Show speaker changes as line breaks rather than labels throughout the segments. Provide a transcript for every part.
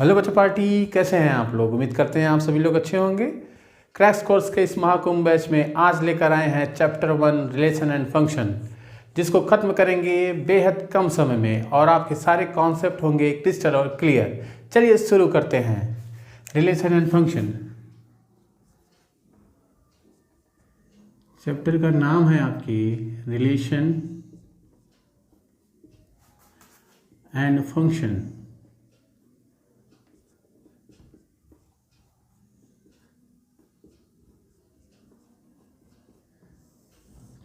Hello बच्चों party, कैसे हैं आप लोग। उम्मीद करते हैं आप सभी लोग अच्छे होंगे। क्रैश कोर्स के इस महाकुंभ बैच में आज लेकर आए हैं चैप्टर 1 रिलेशन एंड फंक्शन, जिसको खत्म करेंगे बेहद कम समय में और आपके सारे कॉन्सेप्ट होंगे क्रिस्टल और क्लियर। चलिए शुरू करते हैं। रिलेशन एंड फंक्शन चैप्टर का नाम है आपकी रिलेशन एंड फंक्शन।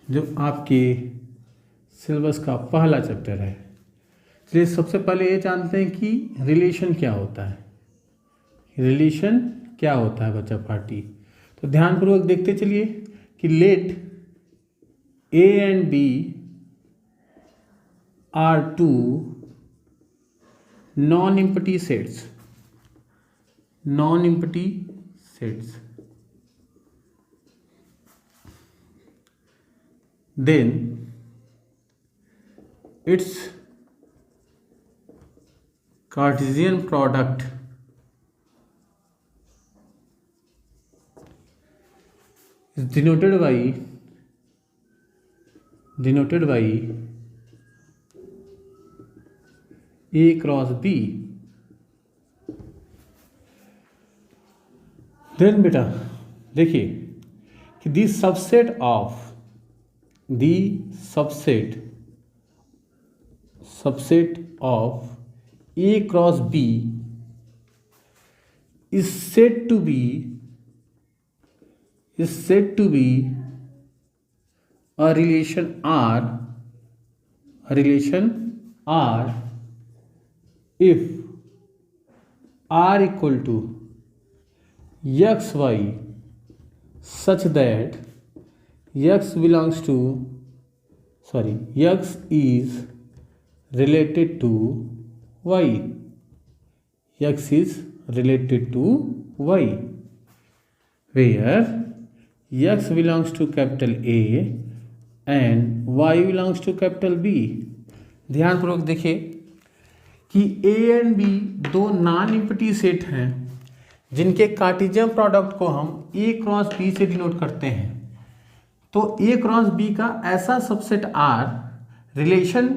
जो आपके सिलेबस का पहला चैप्टर है। चलिए सबसे पहले ये जानते हैं कि रिलेशन क्या होता है। रिलेशन क्या होता है बच्चा पार्टी, तो ध्यानपूर्वक देखते चलिए कि let A and B are two non empty sets. Non empty sets, then its Cartesian product is denoted by A cross B। then बेटा देखिए कि this subset of the subset of A cross B is said to be a relation R if R equal to XY such that X is related to Y. X is related to Y, where X belongs to capital A and Y belongs to capital B। ध्यानपूर्वक देखिए कि A and B दो non empty set हैं जिनके Cartesian product को हम A cross B से denote करते हैं। तो A क्रॉस B का ऐसा सबसेट R रिलेशन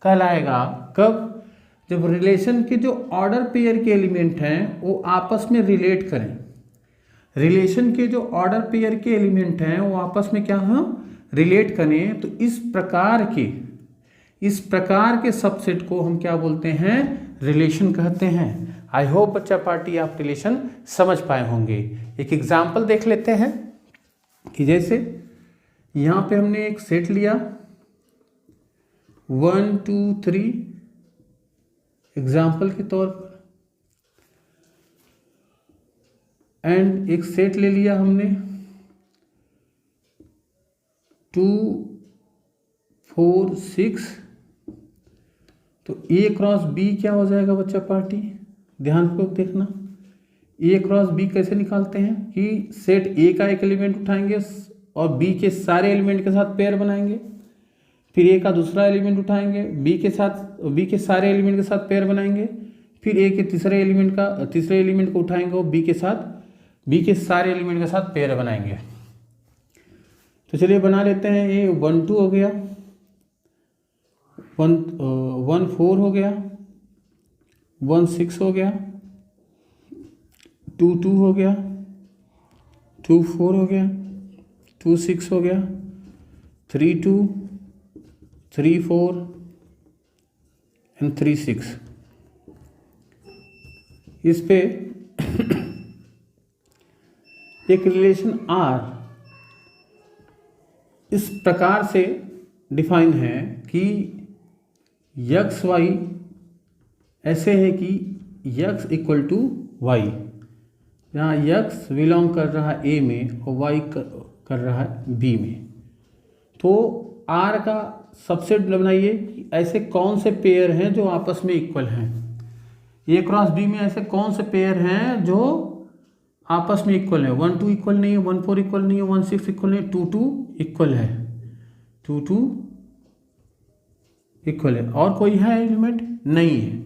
कहलाएगा कब, जब रिलेशन के जो ऑर्डर पेयर के एलिमेंट हैं वो आपस में रिलेट करें। रिलेशन के जो ऑर्डर पेयर के एलिमेंट हैं वो आपस में क्या हम रिलेट करें, तो इस प्रकार के सबसेट को हम क्या बोलते हैं, रिलेशन कहते हैं। आई होप बच्चा पार्टी आप रिलेशन समझ पाए होंगे। एक एग्जाम्पल देख लेते हैं कि जैसे यहाँ पे हमने एक सेट लिया 1 2 3 एग्जाम्पल के तौर पर, एंड एक सेट ले लिया हमने 2 4 6। तो A क्रॉस B क्या हो जाएगा बच्चा पार्टी, ध्यानपूर्वक देखना। A क्रॉस B कैसे निकालते हैं कि सेट A का एक एलिमेंट उठाएंगे और B के सारे एलिमेंट के साथ पेयर बनाएंगे, फिर A का दूसरा एलिमेंट उठाएंगे B के सारे एलिमेंट के साथ पेयर बनाएंगे, फिर A के तीसरे एलिमेंट को उठाएंगे और B के सारे एलिमेंट के साथ पेयर बनाएंगे। तो चलिए बना लेते हैं। ये 1 2 हो गया, 1 4 हो गया, 1 6 हो गया, 2 2 हो गया, 2 4 हो गया, 2 6 हो गया, 3 2 3 4 एंड 3 6। इस पे एक रिलेशन R इस प्रकार से डिफाइन है कि एक्स वाई ऐसे है कि x इक्वल टू वाई, जहाँ x बिलोंग कर रहा है A में और y कर रहा है B में। तो R का सबसेट बनाइए कि ऐसे कौन से पेयर हैं जो आपस में इक्वल हैं। A क्रॉस B में ऐसे कौन से पेयर हैं जो आपस में इक्वल है। 1 2 इक्वल नहीं है, 1 4 इक्वल नहीं है, 1 6 इक्वल नहीं है, 2 2 इक्वल है, 2 2 इक्वल है। और कोई है एलिमेंट नहीं है।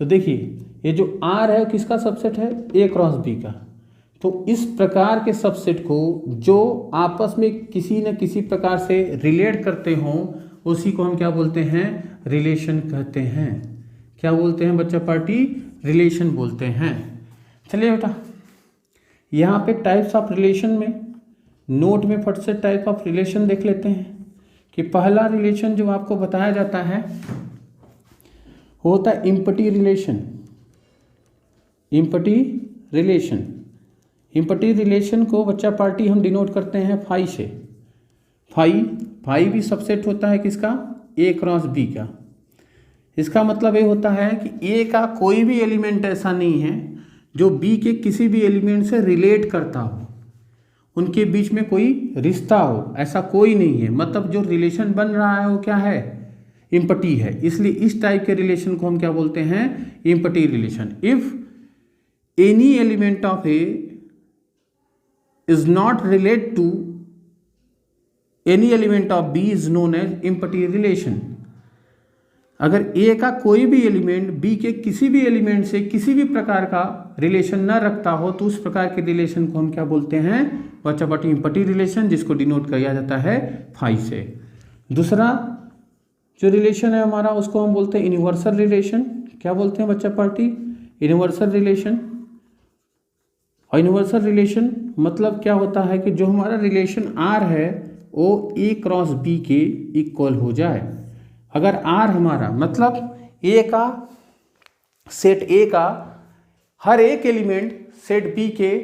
तो देखिए ये जो R है किसका सबसेट है, A क्रॉस B का। तो इस प्रकार के सबसेट को जो आपस में किसी न किसी प्रकार से रिलेट करते हों उसी को हम क्या बोलते हैं, रिलेशन कहते हैं। क्या बोलते हैं बच्चा पार्टी, रिलेशन बोलते हैं। चलिए बेटा यहाँ पे टाइप्स ऑफ रिलेशन में नोट में फट से टाइप ऑफ रिलेशन देख लेते हैं कि पहला रिलेशन जो आपको बताया जाता है वो होता है empty relation. Empty relation, empty relation को बच्चा पार्टी हम डिनोट करते हैं फाई से। फाई भी सबसेट होता है किसका, ए क्रॉस बी का। इसका मतलब ये होता है कि ए का कोई भी एलिमेंट ऐसा नहीं है जो बी के किसी भी एलिमेंट से रिलेट करता हो, उनके बीच में कोई रिश्ता हो, ऐसा कोई नहीं है। मतलब जो रिलेशन बन रहा है वो क्या है, इम्पटी है। इसलिए इस टाइप के रिलेशन को हम क्या बोलते हैं, empty relation. If any element of A is not relate to any element of B is known as empty relation. अगर ए का कोई भी एलिमेंट बी के किसी भी एलिमेंट से किसी भी प्रकार का रिलेशन न रखता हो तो उस प्रकार के रिलेशन को हम क्या बोलते हैं, बच्चा पार्टी इम्पटी रिलेशन, जिसको डिनोट किया जाता है फाई से। दूसरा जो रिलेशन है हमारा उसको हम बोलते हैं यूनिवर्सल रिलेशन। क्या बोलते हैं बच्चा पार्टी, यूनिवर्सल रिलेशन। और यूनिवर्सल रिलेशन मतलब क्या होता है कि जो हमारा रिलेशन आर है वो ए क्रॉस बी के इक्वल हो जाए। अगर आर हमारा मतलब ए का सेट, ए का हर एक एलिमेंट सेट बी के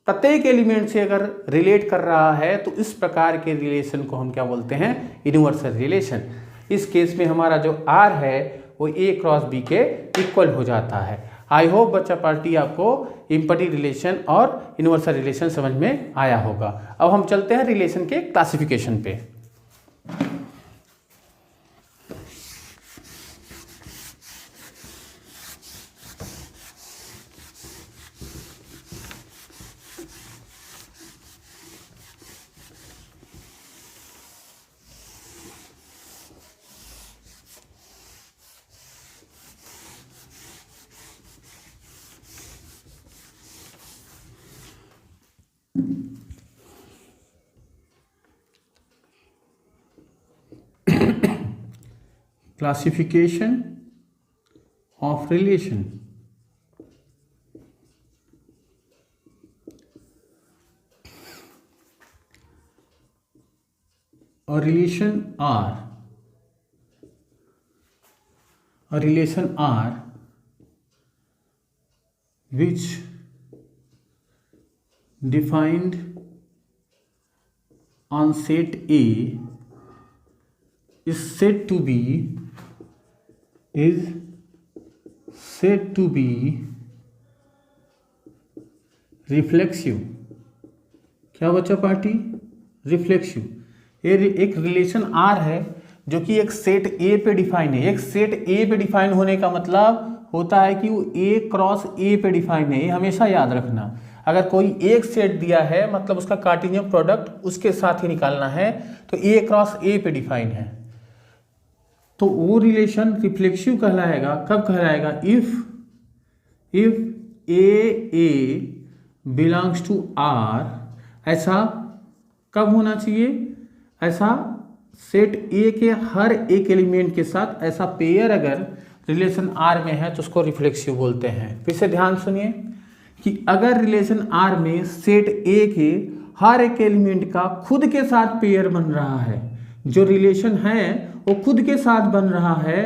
प्रत्येक एलिमेंट से अगर रिलेट कर रहा है तो इस प्रकार के रिलेशन को हम क्या बोलते हैं, यूनिवर्सल रिलेशन। इस केस में हमारा जो आर है वो ए क्रॉस बी के इक्वल हो जाता है। आई होप बच्चा पार्टी आपको इम्पटी रिलेशन और यूनिवर्सल रिलेशन समझ में आया होगा। अब हम चलते हैं रिलेशन के क्लासिफिकेशन पे। Classification of relation. A relation R which defined on set A is said to be reflexive. क्या बच्चा पार्टी, रिफ्लेक्सिव। ये एक रिलेशन आर है जो कि एक सेट ए पे डिफाइन है। एक सेट ए पे डिफाइन होने का मतलब होता है कि वो ए क्रॉस ए पे डिफाइन है। ये हमेशा याद रखना। अगर कोई एक सेट दिया है मतलब उसका कार्टेशियन प्रोडक्ट उसके साथ ही निकालना है तो ए क्रॉस ए पे डिफाइन है तो वो रिलेशन रिफ्लेक्सिव कहलाएगा। कब कहलाएगा, if a belongs to R. ऐसा कब होना चाहिए, ऐसा सेट ए के हर एक एलिमेंट के साथ ऐसा पेयर अगर रिलेशन आर में है तो उसको रिफ्लेक्सिव बोलते हैं। फिर से ध्यान सुनिए कि अगर रिलेशन आर में सेट ए के हर एक एलिमेंट का खुद के साथ पेयर बन रहा है, जो रिलेशन है वो खुद के साथ बन रहा है,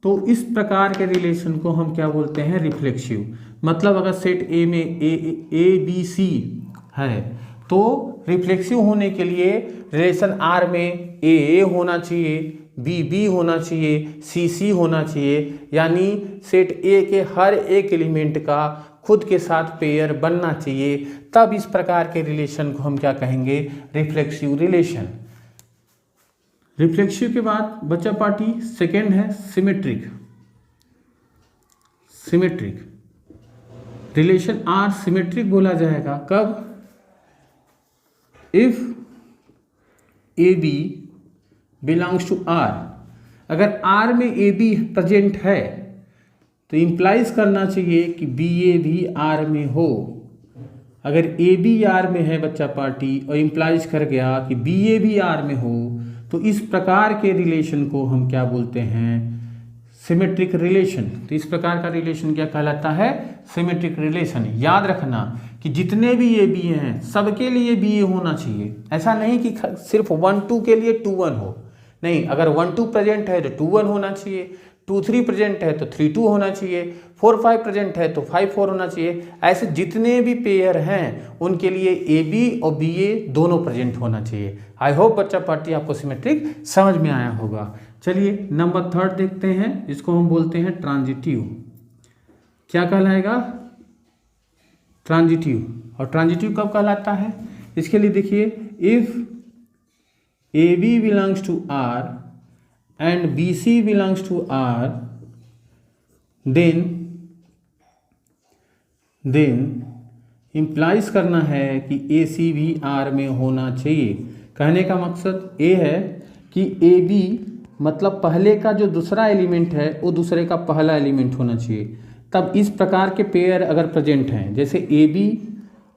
तो इस प्रकार के रिलेशन को हम क्या बोलते हैं, रिफ्लेक्सिव। मतलब अगर सेट ए में ए बी सी है तो रिफ्लेक्सिव होने के लिए रिलेशन आर में ए होना चाहिए, बी होना चाहिए, सी होना चाहिए। यानी सेट ए के हर एक एलिमेंट का खुद के साथ पेयर बनना चाहिए, तब इस प्रकार के रिलेशन को हम क्या कहेंगे, रिफ्लेक्सिव रिलेशन। रिफ्लेक्सिव के बाद बच्चा पार्टी सेकेंड है सिमेट्रिक। रिलेशन आर सिमेट्रिक बोला जाएगा कब, if a b belongs to R. अगर आर में ए बी प्रेजेंट है तो इम्प्लाइज करना चाहिए कि बी ए भी आर में हो। अगर ए बी आर में है बच्चा पार्टी और इम्प्लाइज कर गया कि बी ए भी आर में हो, तो इस प्रकार के रिलेशन को हम क्या बोलते हैं, सिमेट्रिक रिलेशन। तो इस प्रकार का रिलेशन क्या कहलाता है, सिमेट्रिक रिलेशन। याद रखना कि जितने भी ए बी हैं सबके लिए बी ए होना चाहिए। ऐसा नहीं कि सिर्फ 1 2 के लिए 2 1 हो, नहीं, अगर 1 2 प्रेजेंट है तो 2 1 होना चाहिए, 2 3 प्रेजेंट है तो 3 2 होना चाहिए, 4 5 प्रेजेंट है तो 5 4 होना चाहिए। ऐसे जितने भी पेयर हैं उनके लिए ए बी और बी ए दोनों प्रेजेंट होना चाहिए। आई होप बच्चा पार्टी आपको सिमेट्रिक समझ में आया होगा। चलिए नंबर 3 देखते हैं, इसको हम बोलते हैं ट्रांजिटिव। क्या कहलाएगा, ट्रांजिटिव। और ट्रांजिटिव कब कहलाता है, इसके लिए देखिए, if a b belongs to R and b c belongs to R, then implies करना है कि ए सी भी आर में होना चाहिए। कहने का मकसद ये है कि ए बी मतलब पहले का जो दूसरा एलिमेंट है वो दूसरे का पहला एलिमेंट होना चाहिए। तब इस प्रकार के पेयर अगर प्रेजेंट हैं, जैसे ए बी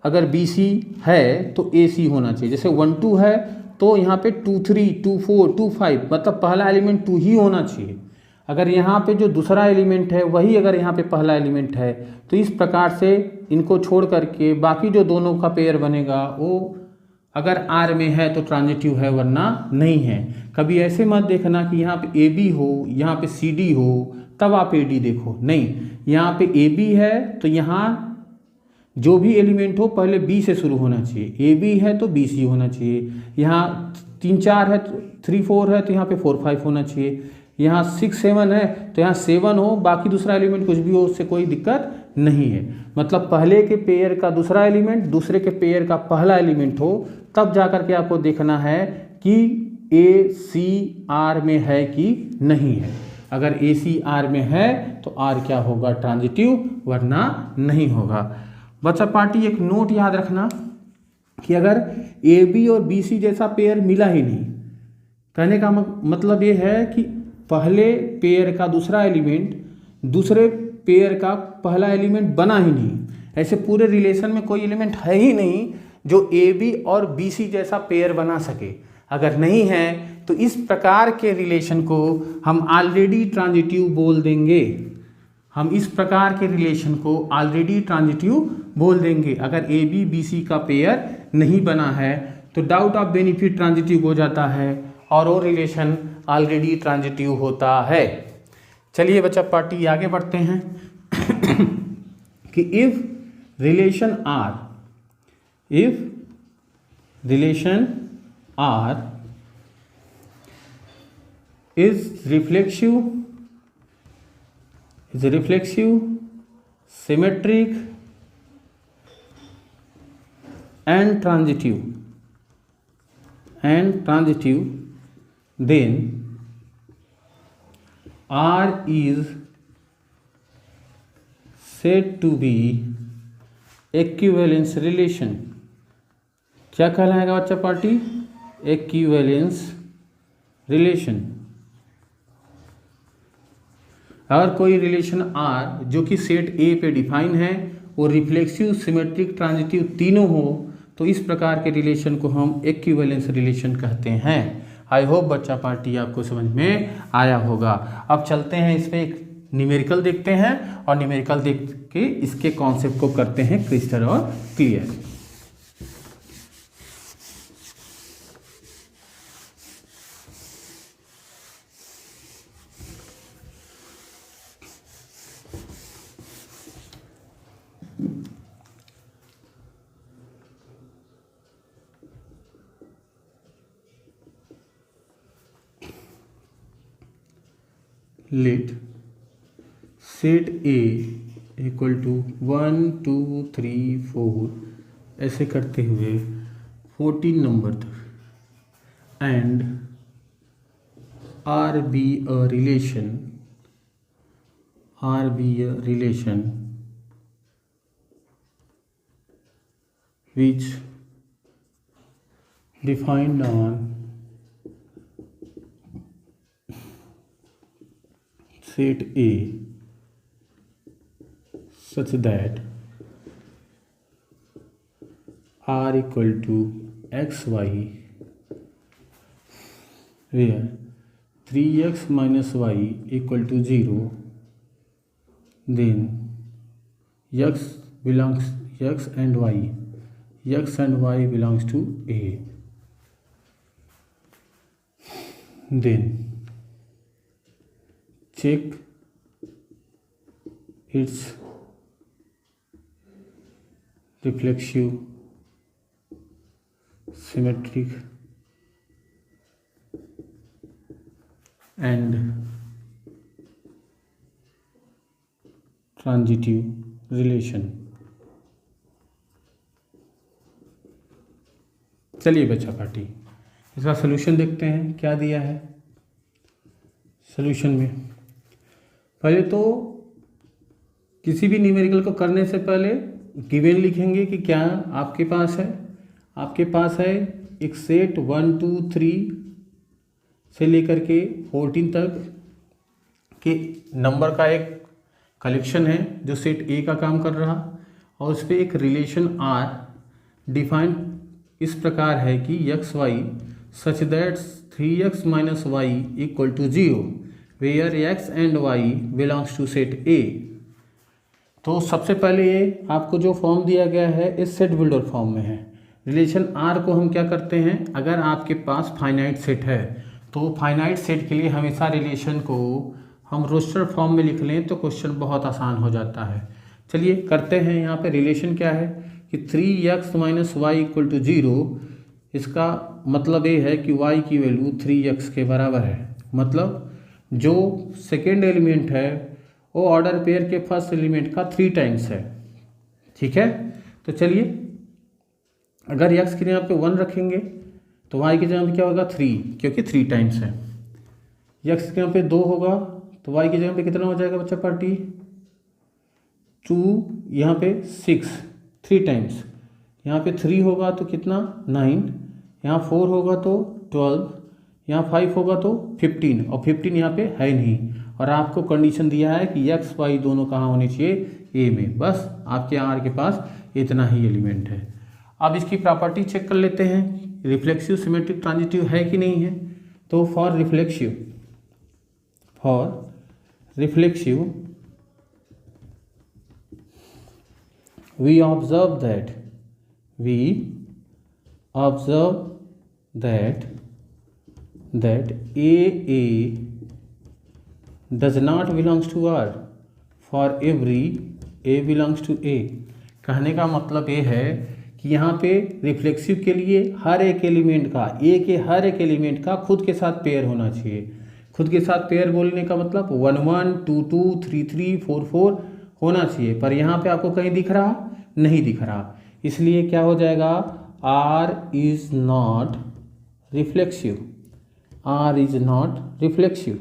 अगर बी सी है तो ए सी होना चाहिए। जैसे 1 2 है तो यहाँ पे 2 3 2 4 2 5 मतलब पहला एलिमेंट 2 ही होना चाहिए। अगर यहाँ पे जो दूसरा एलिमेंट है वही अगर यहाँ पे पहला एलिमेंट है, तो इस प्रकार से इनको छोड़ करके बाकी जो दोनों का पेयर बनेगा वो अगर आर में है तो ट्रांजिटिव है, वरना नहीं है। कभी ऐसे मत देखना कि यहाँ पे ए बी हो, यहाँ पे सी डी हो, तब आप ए डी देखो, नहीं, यहाँ पे ए बी है तो यहाँ जो भी एलिमेंट हो पहले बी से शुरू होना चाहिए। ए बी है तो बी सी होना चाहिए। यहाँ 3 4 है तो 3 4 है तो यहाँ पे 4 5 होना चाहिए। यहाँ 6 7 है तो यहाँ 7 हो, बाकी दूसरा एलिमेंट कुछ भी हो उससे कोई दिक्कत नहीं है। मतलब पहले के पेयर का दूसरा एलिमेंट दूसरे के पेयर का पहला एलिमेंट हो, तब जाकर के आपको देखना है कि ए सी आर में है कि नहीं है। अगर ए सी आर में है तो आर क्या होगा, ट्रांजिटिव, वरना नहीं होगा। बच्चा पार्टी एक नोट याद रखना कि अगर ए बी और बी सी जैसा पेयर मिला ही नहीं, कहने का मतलब ये है कि पहले पेयर का दूसरा एलिमेंट दूसरे पेयर का पहला एलिमेंट बना ही नहीं। ऐसे पूरे रिलेशन में कोई एलिमेंट है ही नहीं जो ए बी और बी सी जैसा पेयर बना सके। अगर नहीं है तो इस प्रकार के रिलेशन को हम ऑलरेडी ट्रांजिटिव बोल देंगे। हम इस प्रकार के रिलेशन को ऑलरेडी ट्रांजिटिव बोल देंगे। अगर ए बी बी सी का पेयर नहीं बना है तो डाउट ऑफ बेनिफिट ट्रांजिटिव हो जाता है और वो रिलेशन ऑलरेडी ट्रांजिटिव होता है। चलिए बच्चा पार्टी आगे बढ़ते हैं कि if relation R is reflexive symmetric and transitive, then R is said to be equivalence relation। क्या कहलाएगा बच्चा पार्टी, equivalence relation। अगर कोई रिलेशन R जो कि सेट A पे डिफाइन है वो रिफ्लेक्सिव सिमेट्रिक ट्रांजिटिव तीनों हो, तो इस प्रकार के रिलेशन को हम इक्विवेलेंस रिलेशन कहते हैं। आई होप बच्चा पार्टी आपको समझ में आया होगा। अब चलते हैं इसमें एक न्यूमेरिकल देखते हैं और न्यूमेरिकल देख के इसके कॉन्सेप्ट को करते हैं क्रिस्टल और clear. Let set A equal to 1 2 3 4 ऐसे करते हुए 14 नंबर तक and R be a relation which defined on set A such that r equal to xy where 3x minus y equal to 0, then x and y belongs to A. Then check its reflexive, symmetric and transitive relation। चलिए बच्चा party इसका solution देखते हैं क्या दिया है। Solution में पहले तो किसी भी न्यूमेरिकल को करने से पहले गिवन लिखेंगे कि क्या आपके पास है। आपके पास है एक सेट 1 2 3 से लेकर के 14 तक के नंबर का एक कलेक्शन है जो सेट ए का काम कर रहा, और उस पर एक रिलेशन आर डिफाइन इस प्रकार है कि x y such that 3x minus y equal to 0 where x and y belongs to set A. तो सबसे पहले ये आपको जो फॉर्म दिया गया है इस सेट बिल्डर फॉर्म में है। रिलेशन आर को हम क्या करते हैं, अगर आपके पास फाइनाइट सेट है तो फाइनाइट सेट के लिए हमेशा रिलेशन को हम रोस्टर फॉर्म में लिख लें तो क्वेश्चन बहुत आसान हो जाता है। चलिए करते हैं। यहाँ पे रिलेशन क्या है कि 3x minus y equal to 0, इसका मतलब ये है कि y की वैल्यू 3x के बराबर है। मतलब जो सेकेंड एलिमेंट है वो ऑर्डर पेयर के फर्स्ट एलिमेंट का 3 टाइम्स है। ठीक है, तो चलिए अगर x के यहाँ पे 1 रखेंगे तो y के जगह पे क्या होगा 3, क्योंकि 3 टाइम्स है। x के यहाँ पे 2 होगा तो y की जगह पे कितना हो जाएगा बच्चा पार्टी 2, यहाँ पे 6 3 टाइम्स, यहाँ पे 3 होगा तो कितना 9, यहाँ 4 होगा तो 12, यहाँ 5 होगा तो 15, और 15 यहाँ पे है नहीं। और आपको कंडीशन दिया है कि x y दोनों कहाँ होने चाहिए ए में। बस आपके आर के पास इतना ही एलिमेंट है। अब इसकी प्रॉपर्टी चेक कर लेते हैं, रिफ्लेक्सिव सिमेट्रिक ट्रांजिटिव है कि नहीं है। तो for reflexive we observe that AA does not belongs to R for every A belongs to A। कहने का मतलब ये है कि यहाँ पे रिफ्लेक्सिव के लिए हर एक एलिमेंट का ए के हर एक एलिमेंट का खुद के साथ पेयर होना चाहिए। खुद के साथ पेयर बोलने का मतलब 1 1 2 2 3 3 4 4 होना चाहिए, पर यहाँ पे आपको कहीं दिख रहा नहीं दिख रहा, इसलिए क्या हो जाएगा R is not reflexive. R is not reflexive.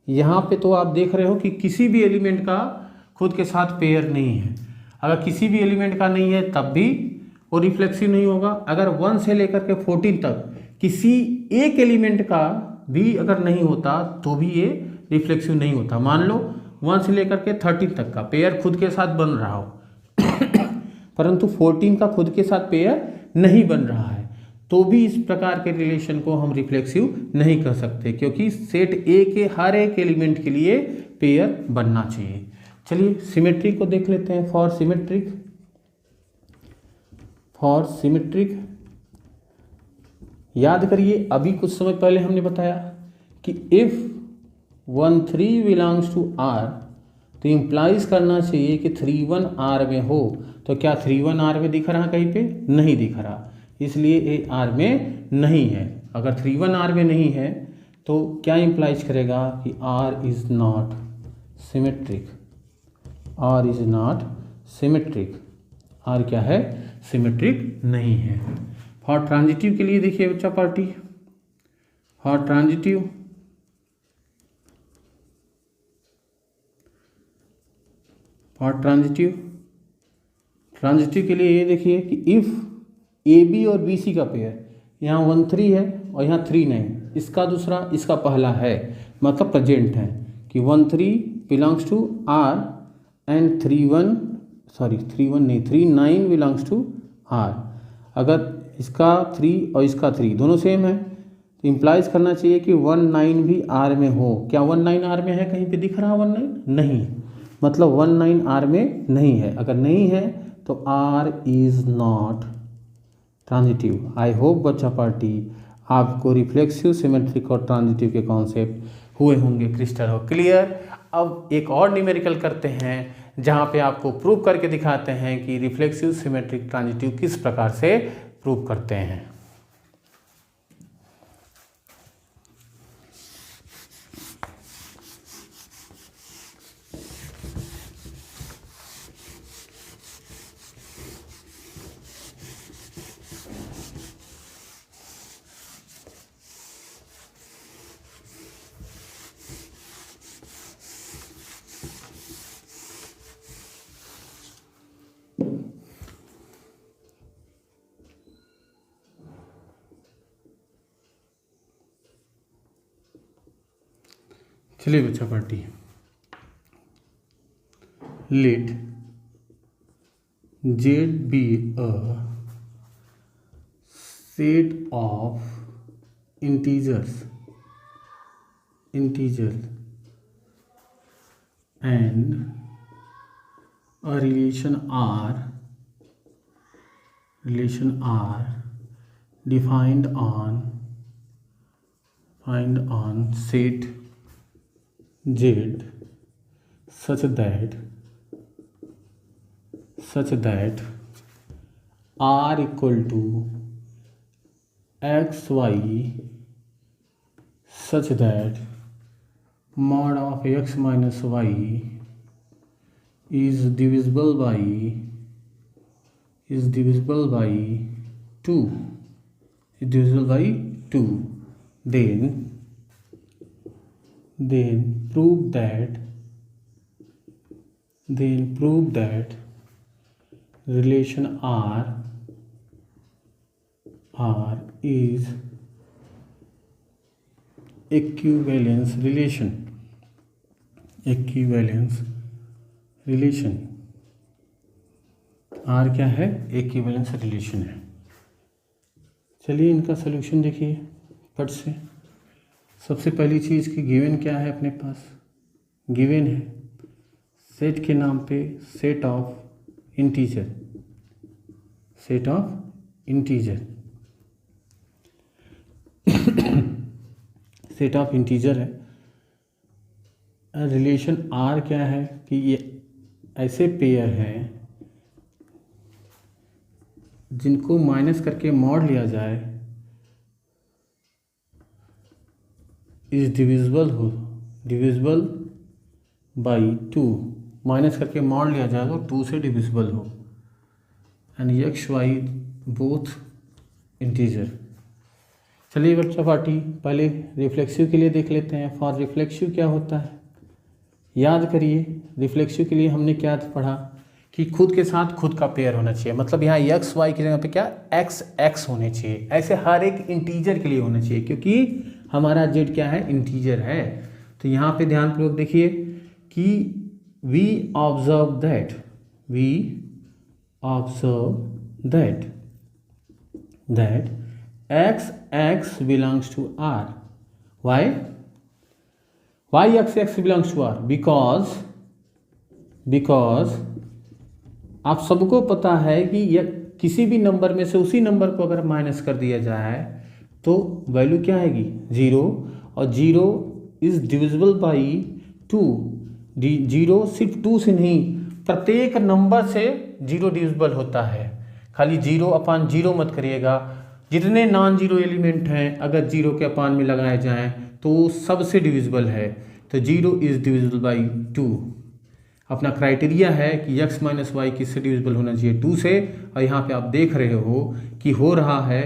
यहाँ पे तो आप देख रहे हो कि किसी भी एलिमेंट का खुद के साथ पेयर नहीं है। अगर किसी भी एलिमेंट का नहीं है तब भी वो रिफ्लेक्सिव नहीं होगा। अगर 1 से लेकर के 14 तक किसी एक एलिमेंट का भी अगर नहीं होता तो भी ये रिफ्लेक्सिव नहीं होता। मान लो 1 से लेकर के 13 तक का पेयर खुद के साथ बन रहा हो परंतु 14 का खुद के साथ पेयर नहीं बन रहा है, तो भी इस प्रकार के रिलेशन को हम रिफ्लेक्सिव नहीं कर सकते, क्योंकि सेट ए के हर एक एलिमेंट के लिए पेयर बनना चाहिए। चलिए सिमेट्री को देख लेते हैं। फॉर सिमेट्रिक याद करिए, अभी कुछ समय पहले हमने बताया कि इफ 1 3 बिलोंग्स टू आर तो इम्प्लाइज करना चाहिए कि 3 1 आर में हो। तो क्या 3 1 आर में दिख रहा कहीं पे? नहीं दिख रहा, इसलिए ए आर में नहीं है। अगर 3 1 आर में नहीं है तो क्या इम्प्लाइज करेगा कि R is not symmetric. R is not symmetric. R क्या है? सिमेट्रिक नहीं है। फॉर ट्रांजिटिव के लिए देखिए बच्चा पार्टी, फॉर ट्रांजिटिव के लिए ये देखिए कि इफ़ ए बी और बी सी का पेयर यहाँ 1 3 है और यहाँ 3 9, इसका दूसरा इसका पहला है, मतलब प्रेजेंट है कि 1 3 belongs to R and 3 1 sorry 3 1 नहीं 3 9 बिलोंग्स टू आर। अगर इसका 3 और इसका 3 दोनों सेम है तो इम्प्लाइज करना चाहिए कि 1 9 भी आर में हो। क्या 1 9 आर में है? कहीं पे दिख रहा 1 9? नहीं, मतलब 1 9 आर में नहीं है। अगर नहीं है तो R is not transitive. I hope बच्चा पार्टी आपको रिफ्लेक्सिव, सिमेट्रिक और ट्रांजिटिव के कॉन्सेप्ट हुए होंगे क्रिस्टल और क्लियर। अब एक और न्यूमेरिकल करते हैं जहाँ पे आपको प्रूव करके दिखाते हैं कि रिफ्लेक्सिव, सिमेट्रिक, ट्रांजिटिव किस प्रकार से प्रूव करते हैं। चलिए बच्चा party, let Z be a set of integers and a relation R defined on set Z such that R equal to XY such that mod of X minus Y is divisible by 2, then prove that relation R is equivalence relation। R क्या है? Equivalence relation है। चलिए इनका solution देखिए फट से। सबसे पहली चीज़ की गिवन क्या है अपने पास? गिवन है सेट के नाम पे set of integer set of integer है। रिलेशन R क्या है कि ये ऐसे पेयर हैं जिनको माइनस करके मॉड लिया जाए इज डिविजिबल बाई 2, माइनस करके मॉड लिया जाए तो 2 से डिविजिबल हो, and x y both integer. चलिए बच्चा पार्टी पहले रिफ्लेक्सिव के लिए देख लेते हैं। फॉर रिफ्लेक्सिव क्या होता है याद करिए। रिफ्लेक्सिव के लिए हमने क्या पढ़ा कि खुद के साथ खुद का पेयर होना चाहिए, मतलब यहाँ एक्स वाई की जगह पे क्या एक्स होने चाहिए। ऐसे हर एक इंटीजर के लिए होना चाहिए क्योंकि हमारा जेड क्या है? इंटीजर है। तो यहाँ पे ध्यानपूर्वक देखिए कि we observe that x belongs to R. Why x belongs to R? because आप सबको पता है कि यह किसी भी नंबर में से उसी नंबर को अगर माइनस कर दिया जाए तो वैल्यू क्या आएगी? 0, और 0 इज डिविजिबल बाई 2। 0 सिर्फ 2 से नहीं, प्रत्येक नंबर से 0 डिविजिबल होता है। खाली 0/0 मत करिएगा, जितने नॉन जीरो एलिमेंट हैं अगर 0 के अपान में लगाए जाएं तो सबसे डिविजिबल है। तो 0 इज डिविजिबल बाई 2। अपना क्राइटेरिया है कि x माइनस वाई किससे डिविजिबल होना चाहिए? 2 से। और यहाँ पे आप देख रहे हो कि हो रहा है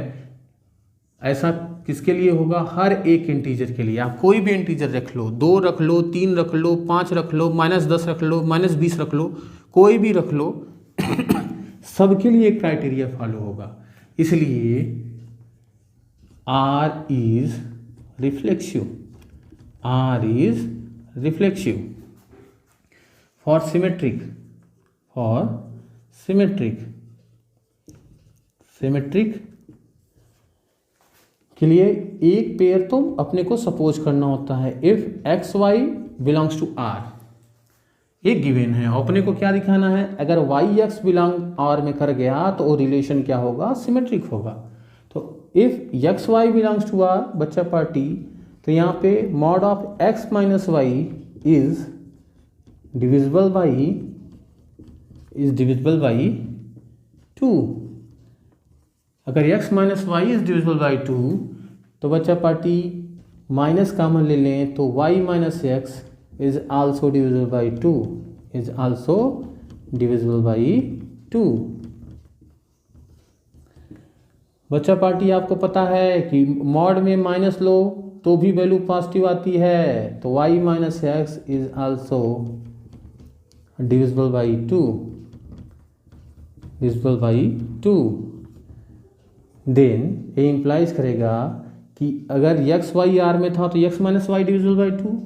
ऐसा। किसके लिए होगा? हर एक इंटीजर के लिए। आप कोई भी इंटीजर रख लो, 2 रख लो, 3 रख लो, 5 रख लो, -10 रख लो, -20 रख लो, कोई भी रख लो सबके लिए क्राइटेरिया फॉलो होगा। इसलिए R is reflexive for symmetric symmetric के लिए एक पेयर तो अपने को सपोज करना होता है। If x y belongs to R एक गिवन है, अपने को क्या दिखाना है, अगर वाई एक्स बिलोंग आर में कर गया तो वो रिलेशन क्या होगा, सिमेट्रिक होगा। तो if x y belongs to R बच्चा पार्टी, तो यहाँ पे mod of x minus y is divisible by 2। अगर x minus y is divisible by 2 तो बच्चा पार्टी माइनस कॉमन ले लें तो y minus x is also divisible by 2 बच्चा पार्टी आपको पता है कि मॉड में माइनस लो तो भी वैल्यू पॉजिटिव आती है, तो y minus x is also divisible by 2। Then ये इम्प्लाइज करेगा कि अगर x y r में था तो x minus y divisible by 2।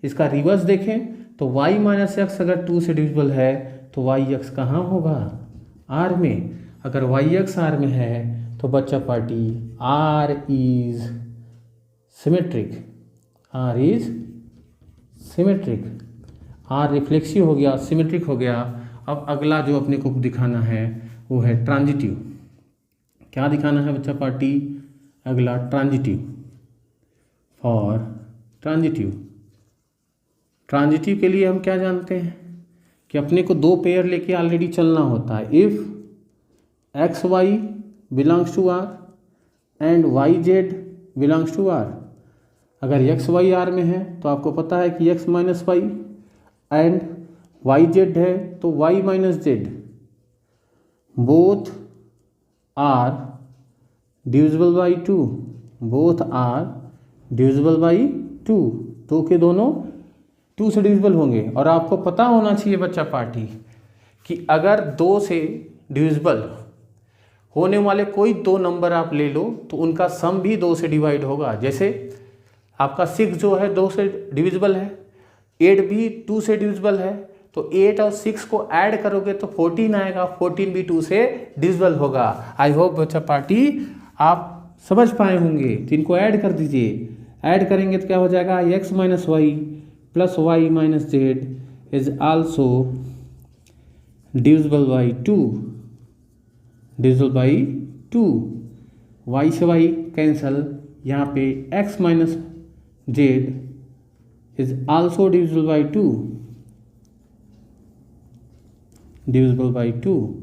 इसका रिवर्स देखें तो y माइनस एक्स अगर 2 से डिविजिबल है तो y x कहाँ होगा, r में। अगर y x r में है तो बच्चा party r is symmetric, r reflexive हो गया, सिमेट्रिक हो गया। अब अगला जो अपने को दिखाना है वो है ट्रांजिटिव। क्या दिखाना है बच्चा पार्टी, अगला ट्रांजिटिव। फॉर ट्रांजिटिव के लिए हम क्या जानते हैं कि अपने को दो पेयर लेके ऑलरेडी चलना होता है। If x y belongs to R and y z belongs to R, अगर एक्स वाई आर में है तो आपको पता है कि x minus y and y z है तो y minus z both are divisible by 2, तो के दोनों 2 से डिविजिबल होंगे। और आपको पता होना चाहिए बच्चा पार्टी कि अगर 2 से डिविजिबल होने वाले कोई दो नंबर आप ले लो तो उनका सम भी 2 से डिवाइड होगा। जैसे आपका 6 जो है 2 से डिविजिबल है, 8 भी 2 से डिविजिबल है, तो 8 और 6 को ऐड करोगे तो 14 आएगा, 14 भी 2 से डिविजिबल होगा। आई होप बच्चा पार्टी आप समझ पाए होंगे। तो इनको ऐड कर दीजिए, ऐड करेंगे तो क्या हो जाएगा, x minus y plus y minus z is also divisible by 2, y से y कैंसल, यहाँ पे x minus z is also divisible by 2।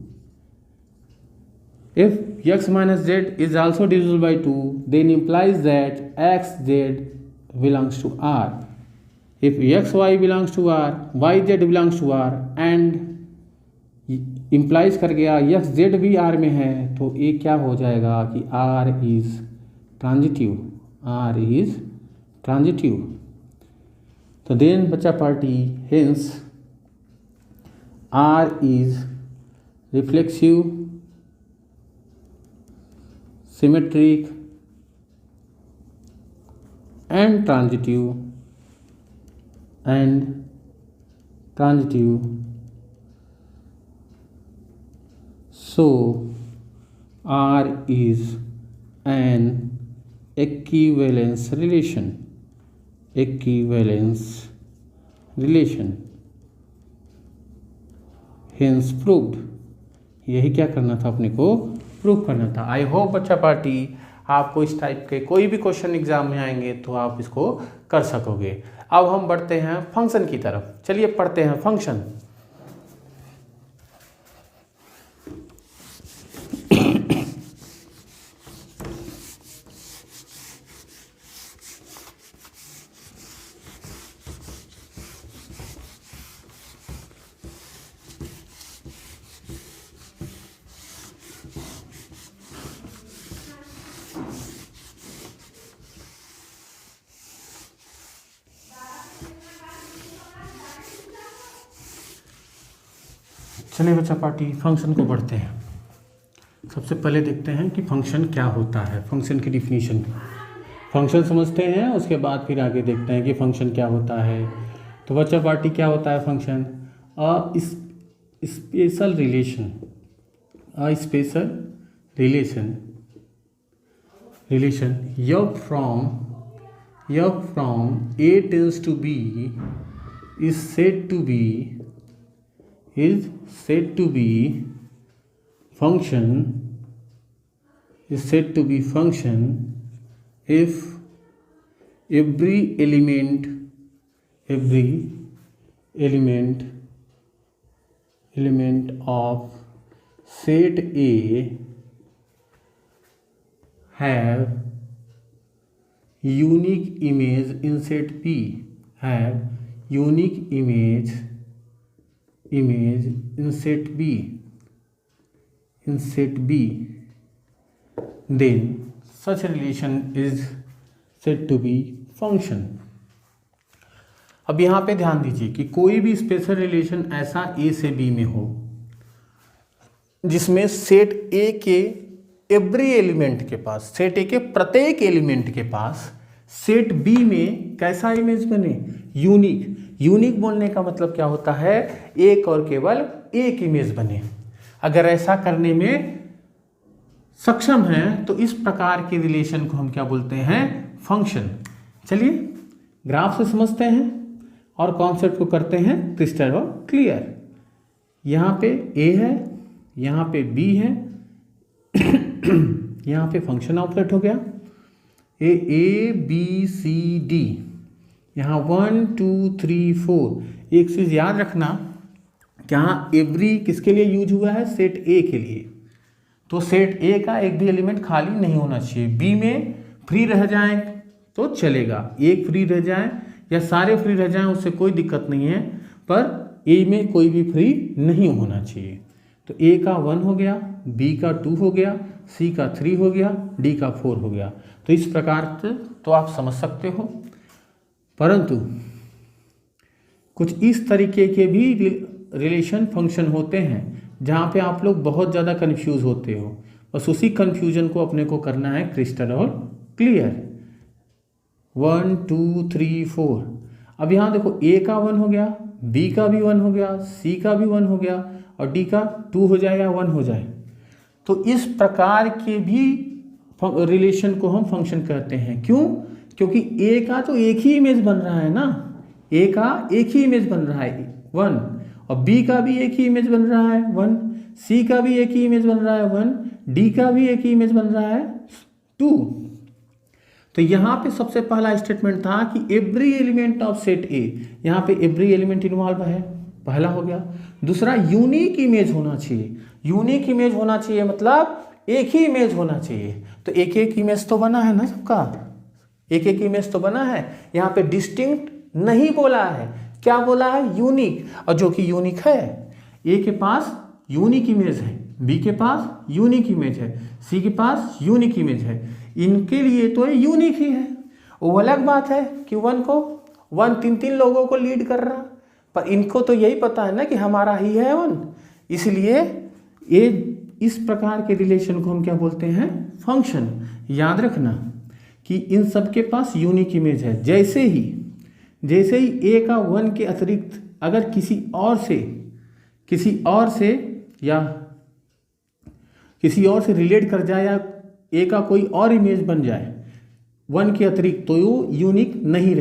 If x minus z is also divisible by 2, then implies that x z belongs to R. If x y belongs to R, y z belongs to R and implies कर गया x z भी R में है, तो ये क्या हो जाएगा कि R is transitive। तो then बच्चा party hence R is reflexive, symmetric and transitive so R is an equivalence relation hence proved। यही क्या करना था, अपने को प्रूव करना था। आई होप बच्चा पार्टी आपको इस टाइप के कोई भी क्वेश्चन एग्जाम में आएंगे तो आप इसको कर सकोगे। अब हम बढ़ते हैं फंक्शन की तरफ। चलिए पढ़ते हैं फंक्शन। चलिए बच्चा पार्टी फंक्शन को पढ़ते हैं। सबसे पहले देखते हैं कि फंक्शन क्या होता है, फंक्शन की डिफिनीशन। फंक्शन समझते हैं, उसके बाद फिर आगे देखते हैं कि फंक्शन क्या होता है। तो बच्चा पार्टी क्या होता है function, special relation a special relation f from a tends to b is said to be function if every element of set A have unique image in set B, in set B, then such a relation is said to be function. अब यहाँ पे ध्यान दीजिए कि कोई भी special relation ऐसा ए से बी में हो जिसमें सेट ए के एवरी एलिमेंट के पास, सेट ए के प्रत्येक एलिमेंट के पास सेट बी में कैसा इमेज बने, यूनिक बोलने का मतलब क्या होता है, एक और केवल एक इमेज बने। अगर ऐसा करने में सक्षम है तो इस प्रकार के रिलेशन को हम क्या बोलते हैं, फंक्शन। चलिए ग्राफ से समझते हैं और कॉन्सेप्ट को करते हैं क्रिस्टल और क्लियर। यहाँ पे ए है, यहाँ पे बी है, यहाँ पे फंक्शन ऑपरेट हो गया ए बी सी डी, यहाँ 1 2 3 4। एक चीज़ याद रखना, क्या एवरी किसके लिए यूज हुआ है, सेट ए के लिए। तो सेट ए का एक भी एलिमेंट खाली नहीं होना चाहिए। बी में फ्री रह जाए तो चलेगा, एक फ्री रह जाए या सारे फ्री रह जाएं उससे कोई दिक्कत नहीं है, पर ए में कोई भी फ्री नहीं होना चाहिए। तो ए का 1 हो गया, बी का 2 हो गया, सी का 3 हो गया, डी का 4 हो गया। तो इस प्रकार से तो आप समझ सकते हो, परंतु कुछ इस तरीके के भी रिलेशन फंक्शन होते हैं जहाँ पे आप लोग बहुत ज़्यादा कंफ्यूज होते हो। बस उसी कंफ्यूजन को अपने को करना है क्रिस्टल और क्लियर। 1 2 3 4। अब यहाँ देखो ए का 1 हो गया, बी का भी 1 हो गया, सी का भी 1 हो गया और डी का 2 हो जाए या 1 हो जाए। तो इस प्रकार के भी रिलेशन को हम फंक्शन कहते हैं। क्यों? क्योंकि ए का तो एक ही इमेज बन रहा है ना, ए का एक ही इमेज बन रहा है 1, और बी का भी एक ही इमेज बन रहा है 1, सी का भी एक ही इमेज बन रहा है 1, डी का भी एक ही इमेज बन रहा है 2। तो यहाँ पे सबसे पहला स्टेटमेंट था कि एवरी एलिमेंट ऑफ सेट ए, यहाँ पे एवरी एलिमेंट इन्वॉल्व है, पहला हो गया। दूसरा यूनिक इमेज होना चाहिए। यूनिक इमेज होना चाहिए मतलब एक ही इमेज होना चाहिए। तो एक एक इमेज तो बना है ना सबका, एक एक इमेज तो बना है। यहाँ पे डिस्टिंक्ट नहीं बोला है, क्या बोला है, यूनिक। और जो कि यूनिक है, ए के पास यूनिक इमेज है, बी के पास यूनिक इमेज है, सी के पास यूनिक इमेज है, इनके लिए तो ये यूनिक ही है। वो अलग बात है कि 1 3 लोगों को लीड कर रहा, पर इनको तो यही पता है ना कि हमारा ही है 1। इसलिए ये इस प्रकार के रिलेशन को हम क्या बोलते हैं, फंक्शन। याद रखना कि इन सब के पास यूनिक इमेज है। जैसे ही ए का 1 के अतिरिक्त अगर किसी और से रिलेट कर जाए या ए का कोई और इमेज बन जाए 1 के अतिरिक्त, तो वो यूनिक नहीं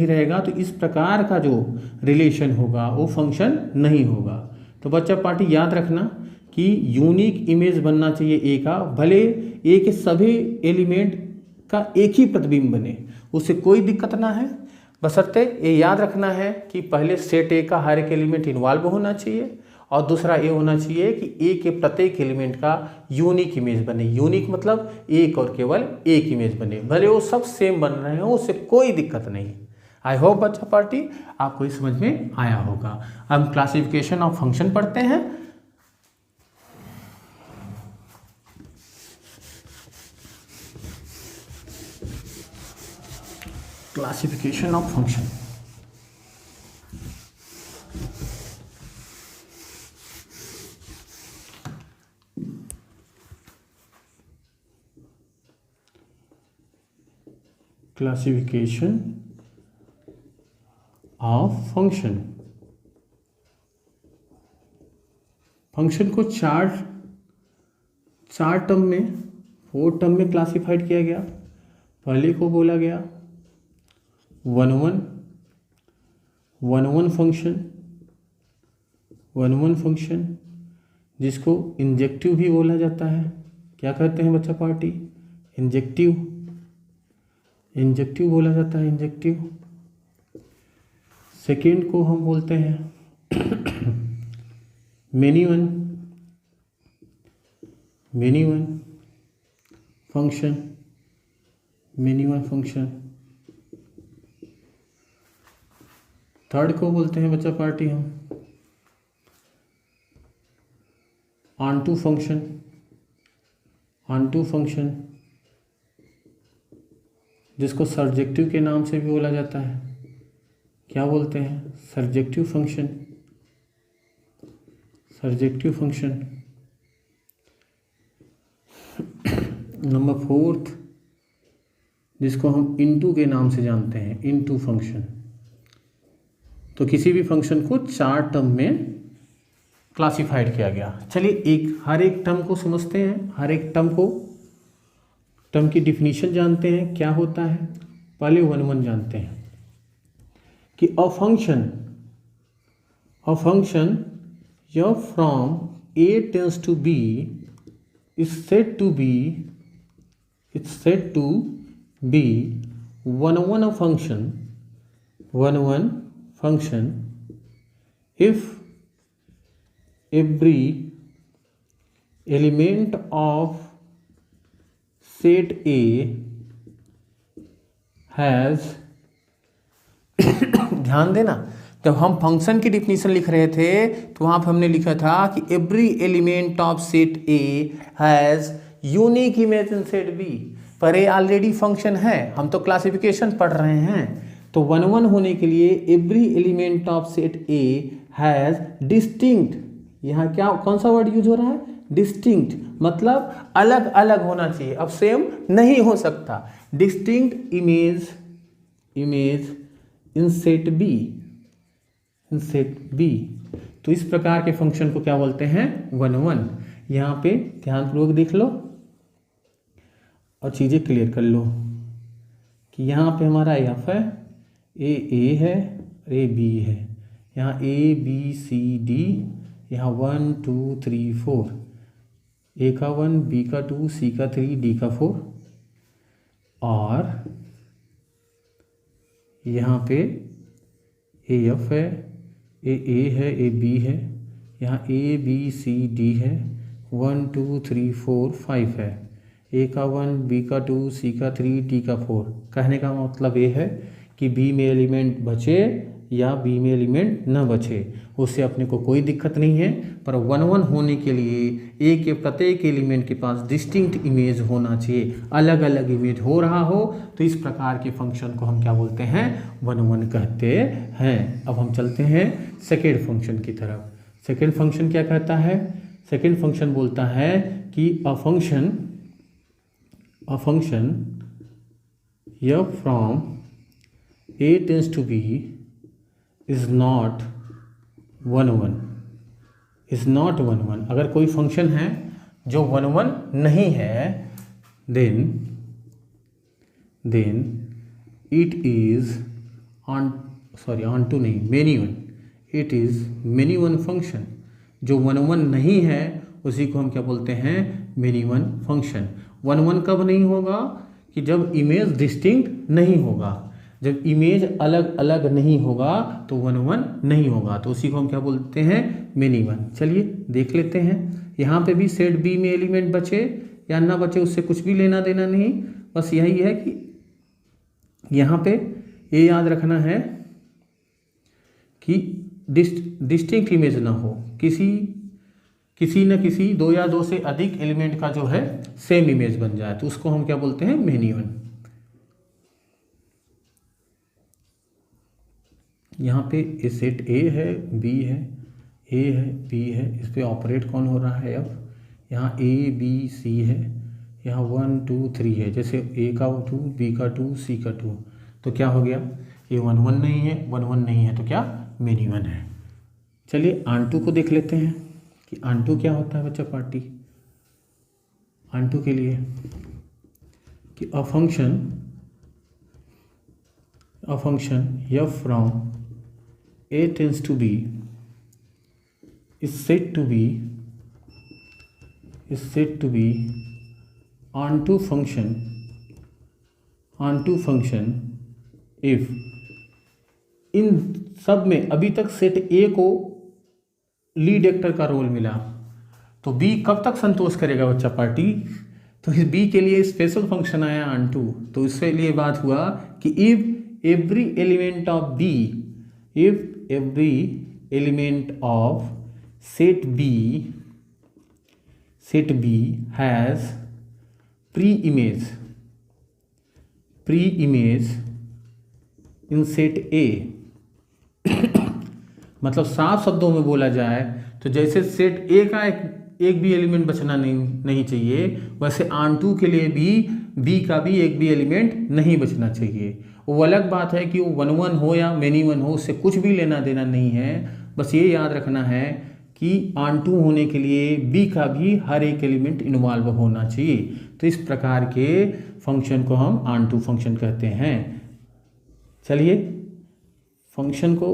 रहेगा। तो इस प्रकार का जो रिलेशन होगा वो फंक्शन नहीं होगा। तो बच्चा पार्टी याद रखना कि यूनिक इमेज बनना चाहिए ए का, भले ए के सभी एलिमेंट का एक ही प्रतिबिंब बने, उससे कोई दिक्कत ना है। बशर्ते ये याद रखना है कि पहले सेट ए का हर एक एलिमेंट इन्वॉल्व होना चाहिए, और दूसरा ये होना चाहिए कि ए के प्रत्येक एलिमेंट का यूनिक इमेज बने। यूनिक मतलब एक और केवल एक इमेज बने, भले वो सब सेम बन रहे हो, उससे कोई दिक्कत नहीं। आई होप बच्चा पार्टी आपको इस समझ में आया होगा। हम क्लासिफिकेशन ऑफ फंक्शन पढ़ते हैं। Classification of function. Classification of function. Function को 4 4 टर्म में 4 टर्म में क्लासिफाइड किया गया। पहले को बोला गया 1 1 फंक्शन जिसको इंजेक्टिव भी बोला जाता है। क्या कहते हैं बच्चा पार्टी? इंजेक्टिव बोला जाता है, इंजेक्टिव। सेकेंड को हम बोलते हैं मेनी वन फंक्शन। थर्ड को बोलते हैं बच्चा पार्टी हम ऑनटू फंक्शन जिसको सर्जेक्टिव के नाम से भी बोला जाता है। क्या बोलते हैं? Surjective function. नंबर 4 जिसको हम इनटू के नाम से जानते हैं, इनटू फंक्शन। तो किसी भी फंक्शन को 4 टर्म में क्लासिफाइड किया गया। चलिए हर एक टर्म को समझते हैं, हर एक टर्म की डिफिनीशन जानते हैं क्या होता है। पहले 1 1 जानते हैं कि अ फंक्शन या from a tends to b is said to be 1 function if every element of set A has ध्यान देना, जब हम फंक्शन की डिफिनीशन लिख रहे थे तो वहां पर हमने लिखा था कि every element of set A has unique image in set B. पर ए ऑलरेडी फंक्शन है, हम तो क्लासिफिकेशन पढ़ रहे हैं। तो 1 1 होने के लिए every element of set A has distinct, यहाँ क्या कौन सा वर्ड यूज हो रहा है? डिस्टिंक्ट, मतलब अलग अलग होना चाहिए, अब सेम नहीं हो सकता। Distinct image in set B. तो इस प्रकार के फंक्शन को क्या बोलते हैं? 1 1। यहाँ पे ध्यानपूर्वक देख लो और चीज़ें क्लियर कर लो कि यहाँ पे हमारा एफ है, ए है, ए बी है, यहाँ ए बी सी डी, यहाँ 1 2 3 4, ए का 1, बी का 2, सी का 3, डी का 4, और यहाँ पे ए एफ है, ए है, ए बी है, यहाँ ए बी सी डी है, 1 2 3 4 5 है, ए का 1, बी का 2, सी का 3, डी का 4। कहने का मतलब ये है कि बी में एलिमेंट बचे या बी में एलिमेंट न बचे, उससे अपने को कोई दिक्कत नहीं है। पर 1 1 होने के लिए ए के प्रत्येक एलिमेंट के पास डिस्टिंक्ट इमेज होना चाहिए, अलग अलग इमेज हो रहा हो, तो इस प्रकार के फंक्शन को हम क्या बोलते हैं? 1 1 कहते हैं। अब हम चलते हैं सेकेंड फंक्शन की तरफ। सेकेंड फंक्शन क्या कहता है? सेकेंड फंक्शन बोलता है कि अ फंक्शन या from a tends to b is not 1 1। अगर कोई फंक्शन है जो 1 1 नहीं है, then it is many one। it is many one function. जो 1 1 नहीं है उसी को हम क्या बोलते हैं? many one function. 1 1 कब नहीं होगा? कि जब इमेज डिस्टिंक्ट नहीं होगा, जब इमेज अलग अलग नहीं होगा तो 1 1 नहीं होगा, तो उसी को हम क्या बोलते हैं? Many one. चलिए देख लेते हैं। यहाँ पे भी सेट बी में एलिमेंट बचे या ना बचे उससे कुछ भी लेना देना नहीं, बस यही है कि यहाँ पे ये याद रखना है कि डिस्टिंक्ट इमेज ना हो, किसी न किसी 2 या 2 से अधिक एलिमेंट का जो है सेम इमेज बन जाए, तो उसको हम क्या बोलते हैं? Many one. यहाँ पे सेट ए है, बी है, ए है, बी है, इस पर ऑपरेट कौन हो रहा है? अब यहाँ ए बी सी है, यहाँ 1 2 3 है, जैसे ए का 2, बी का 2, सी का 2, तो क्या हो गया? ये 1 1 नहीं है, 1 1 नहीं है तो क्या? मेनी वन है। चलिए आंटू को देख लेते हैं कि आंटू क्या होता है बच्चा पार्टी। ऑन टू के लिए कि a function f from a tends to b is said to be onto function if इन सब में अभी तक सेट ए को लीड एक्टर का रोल मिला, तो बी कब तक संतोष करेगा बच्चा पार्टी? तो इस बी के लिए स्पेशल फंक्शन आया ऑन टू, तो इसके लिए बात हुआ कि if every element of B, if every element of set B has pre-image in set A मतलब साफ शब्दों में बोला जाए तो जैसे सेट ए का एक भी एलिमेंट बचना नहीं चाहिए, वैसे ऑन टू के लिए भी बी का भी एक भी एलिमेंट नहीं बचना चाहिए। वो अलग बात है कि वो 1 1 हो या मेनी 1 हो, उससे कुछ भी लेना देना नहीं है। बस ये याद रखना है कि ऑन टू होने के लिए बी का भी हर एक एलिमेंट इन्वॉल्व होना चाहिए। तो इस प्रकार के फंक्शन को हम ऑन टू फंक्शन कहते हैं। चलिए फंक्शन को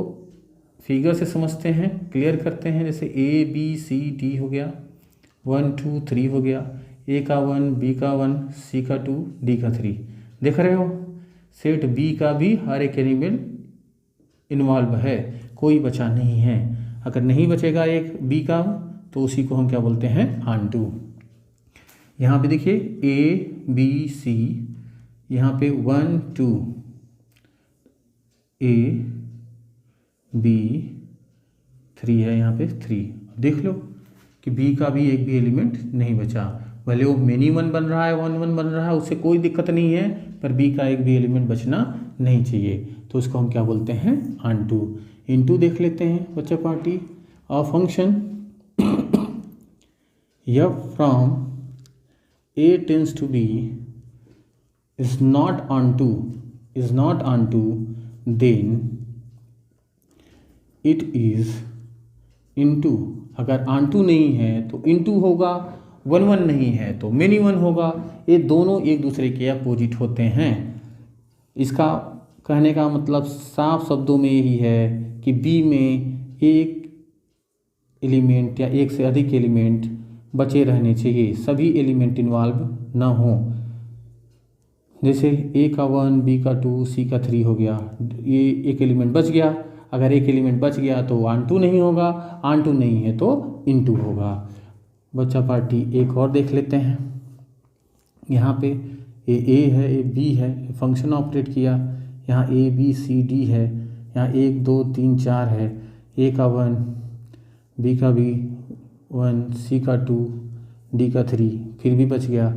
फिगर से समझते हैं, क्लियर करते हैं। जैसे ए बी सी डी हो गया, 1 2 3 हो गया, ए का 1 बी का 1 सी का 2 डी का 3। देख रहे हो सेट बी का भी हर एक एलिमेंट इन्वॉल्व है, कोई बचा नहीं है। अगर नहीं बचेगा एक बी का तो उसी को हम क्या बोलते हैं? Onto. यहाँ पे देखिए ए बी सी, यहाँ पे 1 2 ए बी 3 है, यहाँ पे 3। देख लो कि बी का भी एक भी एलिमेंट नहीं बचा, भले वो मेनी 1 बन रहा है 1 1 बन रहा है, उससे कोई दिक्कत नहीं है, पर बी का एक भी एलिमेंट बचना नहीं चाहिए। तो उसको हम क्या बोलते हैं? On to. इनटू देख लेते हैं बच्चा party. A function f from a tends to b is not onto then it is into। अगर onto नहीं है तो into होगा, 1 1 नहीं है तो मेनी 1 होगा। ये दोनों एक दूसरे के अपोजिट होते हैं। इसका कहने का मतलब साफ शब्दों में यही है कि बी में एक एलिमेंट या एक से अधिक एलिमेंट बचे रहने चाहिए, सभी एलिमेंट इन्वॉल्व ना हो। जैसे ए का 1 बी का 2 सी का 3 हो गया, ये एक एलिमेंट बच गया। अगर एक एलिमेंट बच गया तो ऑन टू नहीं होगा, ऑन टू नहीं है तो इन टू होगा। बच्चा पार्टी एक और देख लेते हैं। यहाँ पे ए है, ए बी है, फंक्शन ऑपरेट किया। यहाँ ए बी सी डी है, यहाँ 1 2 3 4 है, ए का 1 बी का भी 1 सी का 2 डी का 3, फिर भी बच गया।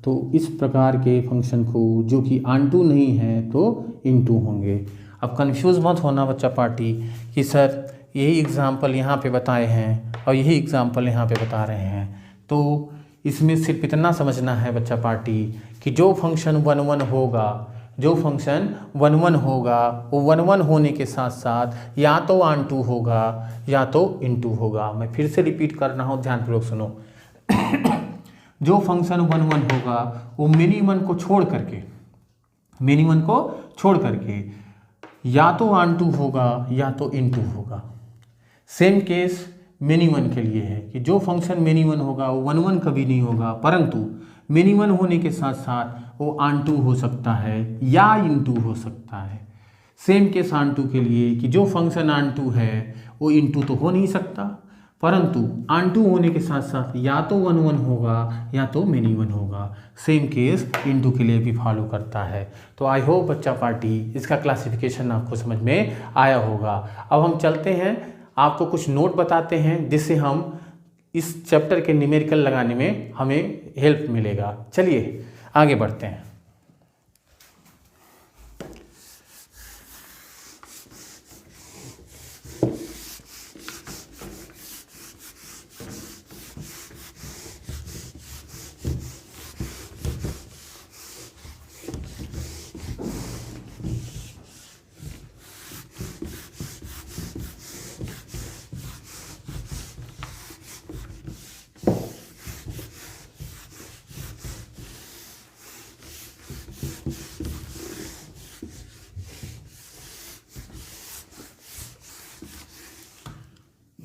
तो इस प्रकार के फंक्शन को जो कि ऑन टू नहीं है तो इन टू होंगे। अब कंफ्यूज मत होना बच्चा पार्टी कि सर यही एग्जाम्पल यहाँ पे बताए हैं और यही एग्जाम्पल यहाँ पे बता रहे हैं। तो इसमें सिर्फ इतना समझना है बच्चा पार्टी कि जो फंक्शन 1 1 होगा, जो फंक्शन 1 1 होगा, वो 1 1 होने के साथ साथ या तो ऑन टू होगा या तो इन टू होगा। मैं फिर से रिपीट कर रहा हूँ, ध्यानपूर्वक सुनो। जो फंक्शन 1 1 होगा वो मेनी 1 को छोड़ करके या तो ऑन टू होगा या तो इन टू होगा। सेम केस मेनी 1 के लिए है कि जो फंक्शन मेनी 1 होगा वो 1 1 कभी नहीं होगा, परंतु मेनी 1 होने के साथ साथ वो ऑन टू हो सकता है या इन टू हो सकता है। सेम केस ऑन टू के लिए कि जो फंक्शन ऑन टू है वो इन टू तो हो नहीं सकता, परंतु ऑन टू होने के साथ साथ या तो 1 1 होगा या तो मेनी 1 होगा। सेम केस इन टू के लिए भी फॉलो करता है। तो आई होप बच्चा पार्टी इसका क्लासिफिकेशन आपको समझ में आया होगा। अब हम चलते हैं, आपको कुछ नोट बताते हैं जिससे हम इस चैप्टर के न्यूमेरिकल लगाने में हमें हेल्प मिलेगा। चलिए आगे बढ़ते हैं।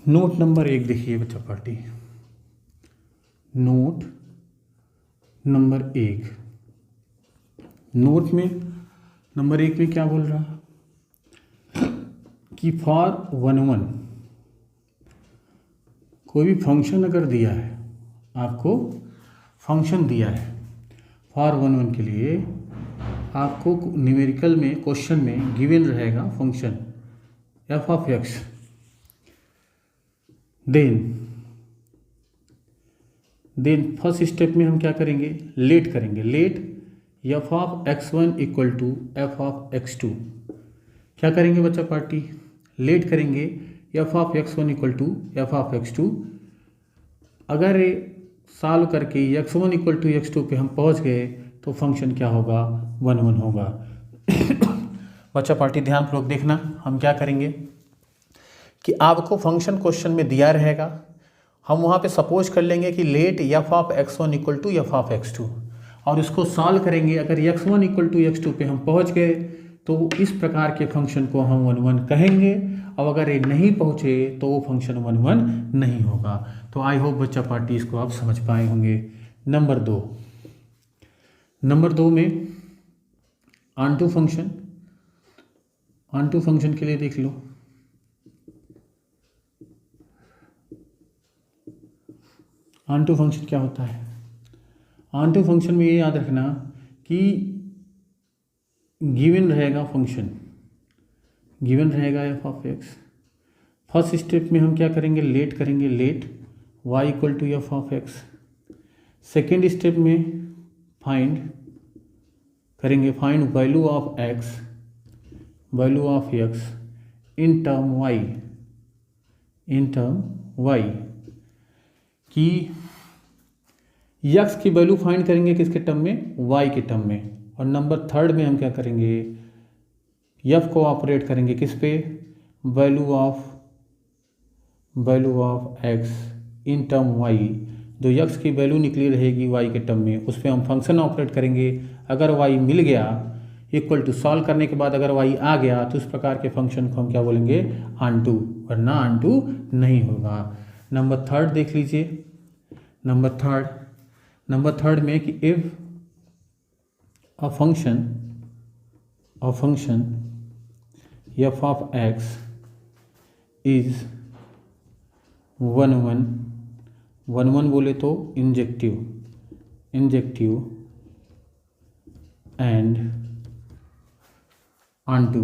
नोट नंबर 1 देखिए बच्चा पार्टी, नोट नंबर 1, नोट में नंबर 1 में क्या बोल रहा कि फॉर 1 कोई भी फंक्शन अगर दिया है, आपको फंक्शन दिया है फॉर 1 के लिए, आपको न्यूमेरिकल में क्वेश्चन में गिवन रहेगा function f of x, then first step में हम क्या करेंगे, लेट करेंगे, let f of x1 equal to f of x2, क्या करेंगे बच्चा पार्टी, लेट करेंगे f of x1 equal to f of x2, अगर सॉल्व करके x1 इक्वल टू x2 पे हम पहुंच गए तो फंक्शन क्या होगा, 1 होगा। बच्चा पार्टी ध्यानपूर्वक देखना, हम क्या करेंगे कि आपको फंक्शन क्वेश्चन में दिया रहेगा, हम वहाँ पे सपोज कर लेंगे कि let f of x1 equal to f of x2, और इसको सॉल्व करेंगे, अगर x1 इक्वल टू x2 पे हम पहुँच गए तो इस प्रकार के फंक्शन को हम 1 कहेंगे, और अगर ये नहीं पहुँचे तो वो फंक्शन 1 नहीं होगा। तो आई होप बच्चा पार्टी इसको आप समझ पाए होंगे। नंबर 2 में ऑनटू फंक्शन, ऑनटू फंक्शन के लिए देख लो, ऑनटू फंक्शन क्या होता है, ऑनटू फंक्शन में ये याद रखना कि गिवन रहेगा फंक्शन, गिवन रहेगा f of x, first step में हम क्या करेंगे, लेट करेंगे, let y equal to f of x, second step में फाइंड करेंगे, find value of x, value of x in term y, in term y, कि x की वैल्यू फाइंड करेंगे किसके टर्म में, y के टर्म में, और नंबर 3 में हम क्या करेंगे, f को ऑपरेट करेंगे किस पे, value of x in term y, जो x की वैल्यू निकली रहेगी y के टर्म में, उस पर हम फंक्शन ऑपरेट करेंगे, अगर y मिल गया इक्वल टू, सॉल्व करने के बाद अगर y आ गया तो इस प्रकार के फंक्शन को हम क्या बोलेंगे, ऑनटू, वरना ऑनटू नहीं होगा। नंबर 3 देख लीजिए, नंबर थर्ड में कि if a function f of x is 1 बोले तो इंजेक्टिव एंड ऑनटू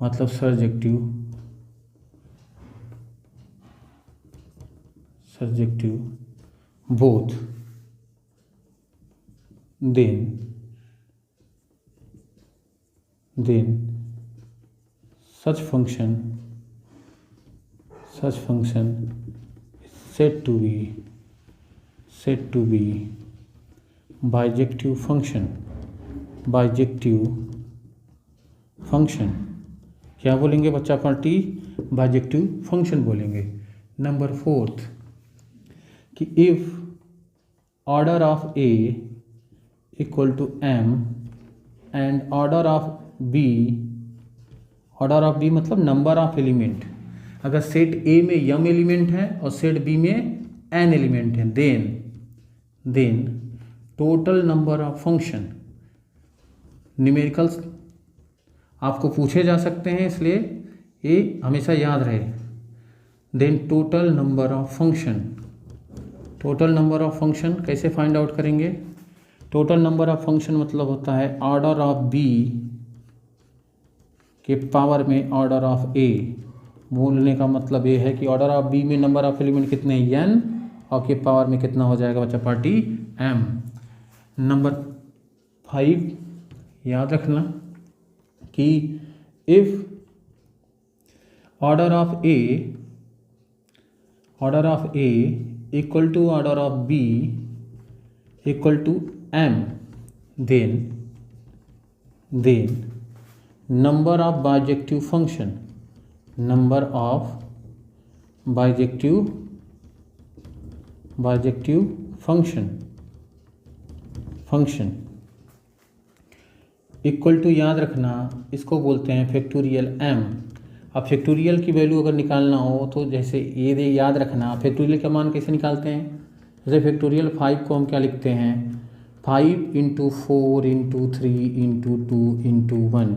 मतलब surjective both, then such function is said to be bijective function, क्या बोलेंगे बच्चा पार्टी, बाइजेक्टिव फंक्शन बोलेंगे। नंबर 4 कि if order of A equal to m and order of B मतलब number of element, अगर set A में m element है और सेट B में n एलिमेंट है, then total number of function, numericals आपको पूछे जा सकते हैं, इसलिए ये हमेशा याद रहे। Then total number of function कैसे फाइंड आउट करेंगे, टोटल नंबर ऑफ फंक्शन मतलब होता है ऑर्डर ऑफ B के पावर में ऑर्डर ऑफ A, बोलने का मतलब ये है कि ऑर्डर ऑफ B में नंबर ऑफ एलिमेंट कितने n और के पावर में कितना हो जाएगा बच्चा पार्टी m। नंबर 5 याद रखना कि if order of A equal to order of B equal to m, then number of bijective function equal to, याद रखना इसको बोलते हैं फैक्टोरियल m, अब फैक्टोरियल की वैल्यू अगर निकालना हो तो जैसे ये याद रखना, फैक्टोरियल का मान कैसे निकालते हैं। जैसे फैक्टोरियल 5 को हम क्या लिखते हैं, 5 × 4 × 3 × 2 × 1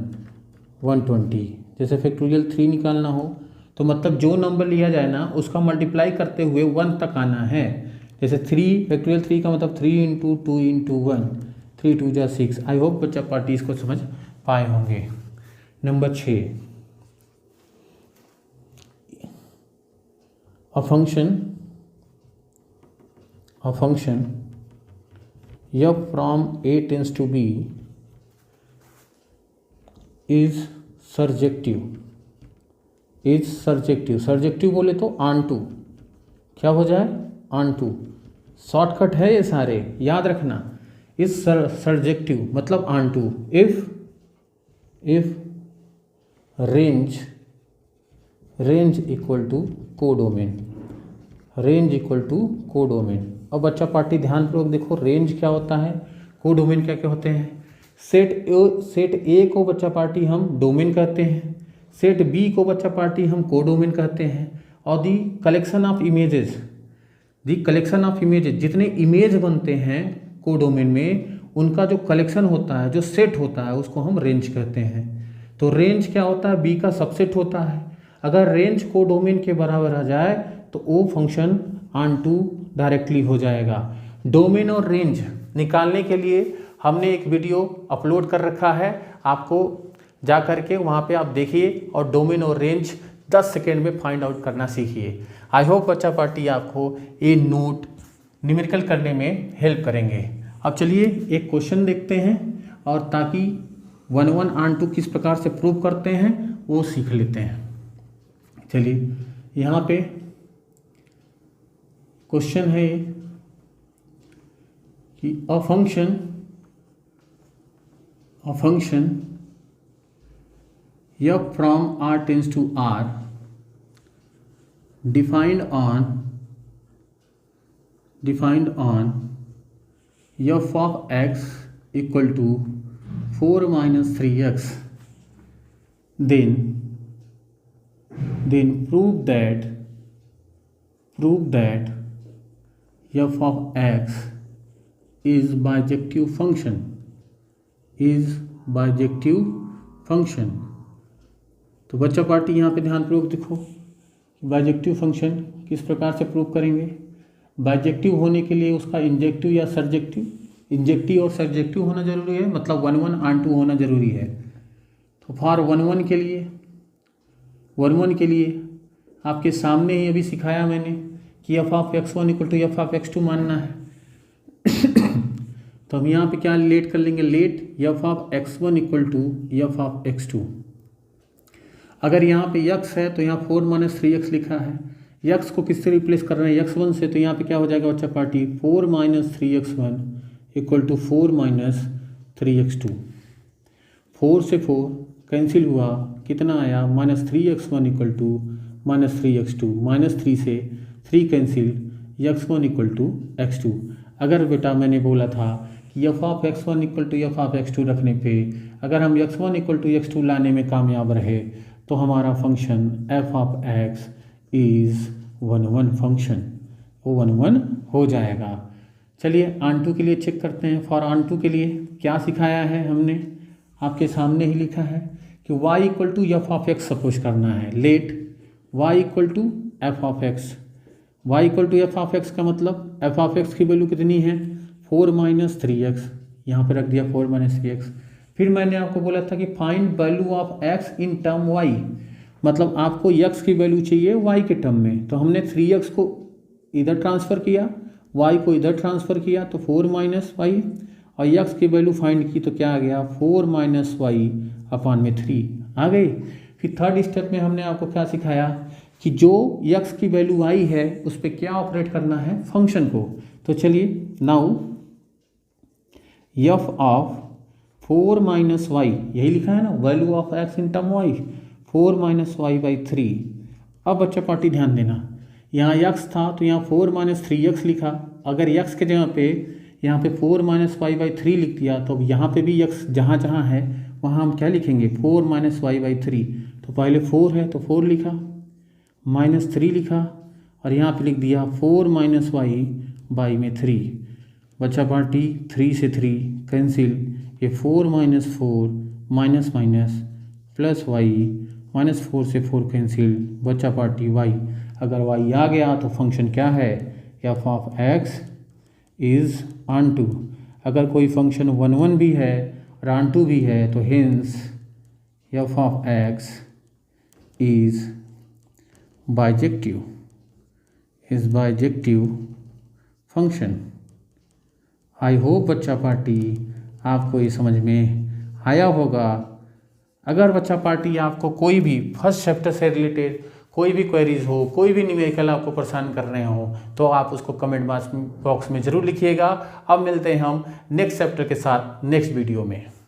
120। जैसे फैक्टोरियल 3 निकालना हो तो मतलब जो नंबर लिया जाए ना उसका मल्टीप्लाई करते हुए 1 तक आना है। जैसे 3 फैक्टोरियल 3 का मतलब 3 × 2 × 1, 3 2 जा 6। आई होप बच्चा पार्टी इसको समझ पाए होंगे। Number 6, a function f from a tends to b is surjective बोले तो ऑन टू क्या हो जाए, ऑन टू। शॉर्टकट है ये सारे, याद रखना। इज सर्जेक्टिव मतलब onto if range equal to codomain. अब बच्चा पार्टी ध्यानपूर्वक देखो, रेंज क्या होता है, कोडोमेन क्या क्या होते हैं। सेट ए को बच्चा पार्टी हम डोमेन कहते हैं, सेट बी को बच्चा पार्टी हम कोडोमेन कहते हैं, और दी कलेक्शन ऑफ इमेजेस जितने इमेज बनते हैं कोडोमेन में उनका जो कलेक्शन होता है, जो सेट होता है, उसको हम रेंज कहते हैं। तो रेंज क्या होता है, बी का सबसेट होता है। अगर रेंज कोडोमेन के बराबर आ जाए तो वो फंक्शन ऑन टू डायरेक्टली हो जाएगा। डोमेन और रेंज निकालने के लिए हमने एक वीडियो अपलोड कर रखा है, आपको जा करके वहाँ पे आप देखिए और डोमेन और रेंज 10 सेकेंड में फाइंड आउट करना सीखिए। आई होप बच्चा पार्टी आपको ये नोट न्यूमेरिकल करने में हेल्प करेंगे। अब चलिए एक क्वेश्चन देखते हैं और ताकि 1 1 ऑन टू किस प्रकार से प्रूव करते हैं वो सीख लेते हैं। चलिए यहाँ पे क्वेश्चन है कि a function f from r tends to r defined on f of x equal to 4 minus 3x, then prove that f of x is bijective function। तो बच्चा पार्टी यहाँ पे ध्यानपूर्वक देखो, बाइजेक्टिव फंक्शन किस प्रकार से प्रूव करेंगे। बाइजेक्टिव होने के लिए उसका इंजेक्टिव या इंजेक्टिव और सर्जेक्टिव होना जरूरी है, मतलब 1 1 ऑन टू होना जरूरी है। तो फॉर 1 1 के लिए आपके सामने ही अभी सिखाया मैंने कि f of x1 equal to f of x2 मानना है। तो हम यहाँ पे क्या लेट कर लेंगे, let f of x1 equal to f of x2। अगर यहाँ पे x है तो यहाँ 4 - 3x लिखा है, x को किससे रिप्लेस कर रहे हैं, x1 से। तो यहाँ पे क्या हो जाएगा बच्चा party, 4 - 3x1 equal to 4 - 3x2। 4 से 4 कैंसिल हुआ, कितना आया, -3x1 इक्वल टू -3x2। -3 से 3 cancel, x1 equal to x2। अगर बेटा मैंने बोला था कि f of x1 equal to f of x2 रखने पे अगर हम x1 इक्वल टू x2 लाने में कामयाब रहे तो हमारा function f of x is 1 1 function, वो 1 1 हो जाएगा। चलिए ऑन टू के लिए चेक करते हैं। फॉर ऑन टू के लिए क्या सिखाया है हमने, आपके सामने ही लिखा है कि y equal to f of x suppose करना है। Let y equal to f of x, y equal to f of x का मतलब f of x की वैल्यू कितनी है, 4 - 3x, यहाँ पे रख दिया 4 - 3x। फिर मैंने आपको बोला था कि find value of x in term y, मतलब आपको x की वैल्यू चाहिए y के टर्म में। तो हमने 3x को इधर ट्रांसफ़र किया, y को इधर ट्रांसफ़र किया, तो 4 - y, और x की वैल्यू फाइंड की तो क्या आ गया, 4 - y अपॉन में 3 आ गई। फिर थर्ड स्टेप में हमने आपको क्या सिखाया कि जो x की वैल्यू आई है उस पर क्या ऑपरेट करना है, फंक्शन को। तो चलिए नाउ f ऑफ 4 - y, यही लिखा है ना, value of x in term y, 4 - y/3। अब बच्चा पार्टी ध्यान देना, यहाँ x था तो यहाँ 4 - 3x लिखा। अगर x के जगह पे यहाँ पे 4 - y/3 लिख दिया तो अब यहाँ पे भी x जहाँ जहाँ है वहाँ हम क्या लिखेंगे 4 माइनस वाई बाई 3। तो पहले 4 है तो 4 लिखा, माइनस 3 लिखा और यहाँ पे लिख दिया 4 माइनस वाई बाई में 3। बच्चा पार्टी 3 से 3 कैंसिल, ये 4 minus 4 minus minus plus y, minus 4 से 4 कैंसिल, बच्चा पार्टी वाई। अगर वाई आ गया तो फंक्शन क्या है, f of x is onto. अगर कोई फंक्शन 1 1 भी है और ऑन टू भी है तो hints F of x is bijective, function. I hope बच्चा पार्टी आपको ये समझ में आया होगा। अगर बच्चा पार्टी आपको कोई भी फर्स्ट चैप्टर से रिलेटेड कोई भी क्वेरीज हो, कोई भी न्यूमेरिकल आपको परेशान कर रहे हो तो आप उसको कमेंट बॉक्स में ज़रूर लिखिएगा। अब मिलते हैं हम नेक्स्ट चैप्टर के साथ नेक्स्ट वीडियो में।